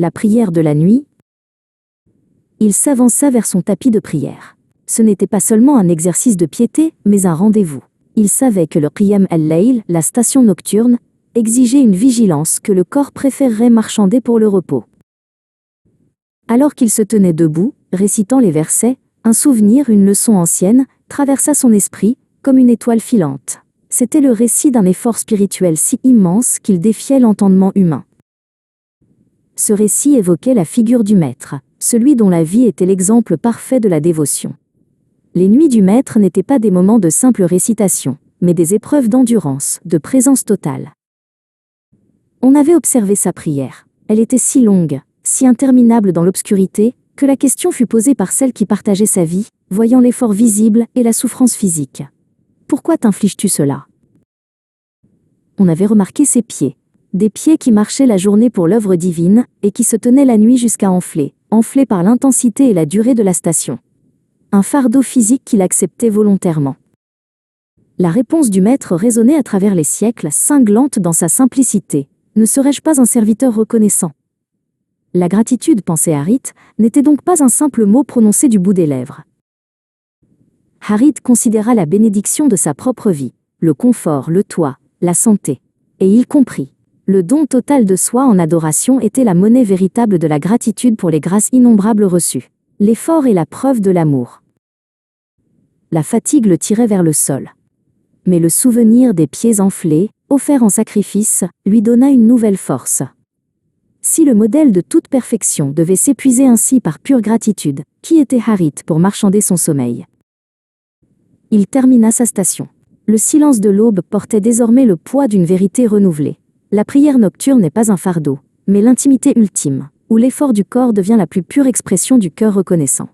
La prière de la nuit. Il s'avança vers son tapis de prière. Ce n'était pas seulement un exercice de piété, mais un rendez-vous. Il savait que le Qiyam al-Layl, la station nocturne, exigeait une vigilance que le corps préférerait marchander pour le repos. Alors qu'il se tenait debout, récitant les versets, un souvenir, une leçon ancienne, traversa son esprit, comme une étoile filante. C'était le récit d'un effort spirituel si immense qu'il défiait l'entendement humain. Ce récit évoquait la figure du maître, celui dont la vie était l'exemple parfait de la dévotion. Les nuits du maître n'étaient pas des moments de simple récitation, mais des épreuves d'endurance, de présence totale. On avait observé sa prière. Elle était si longue, si interminable dans l'obscurité, que la question fut posée par celle qui partageait sa vie, voyant l'effort visible et la souffrance physique. « Pourquoi t'infliges-tu cela ?» On avait remarqué ses pieds. Des pieds qui marchaient la journée pour l'œuvre divine, et qui se tenaient la nuit jusqu'à enfler par l'intensité et la durée de la station. Un fardeau physique qu'il acceptait volontairement. La réponse du maître résonnait à travers les siècles, cinglante dans sa simplicité. Ne serais-je pas un serviteur reconnaissant ? La gratitude, pensait Harith, n'était donc pas un simple mot prononcé du bout des lèvres. Harith considéra la bénédiction de sa propre vie, le confort, le toit, la santé. Et il comprit. Le don total de soi en adoration était la monnaie véritable de la gratitude pour les grâces innombrables reçues. L'effort est la preuve de l'amour. La fatigue le tirait vers le sol. Mais le souvenir des pieds enflés, offerts en sacrifice, lui donna une nouvelle force. Si le modèle de toute perfection devait s'épuiser ainsi par pure gratitude, qui était Harith pour marchander son sommeil? Il termina sa station. Le silence de l'aube portait désormais le poids d'une vérité renouvelée. La prière nocturne n'est pas un fardeau, mais l'intimité ultime, où l'effort du corps devient la plus pure expression du cœur reconnaissant.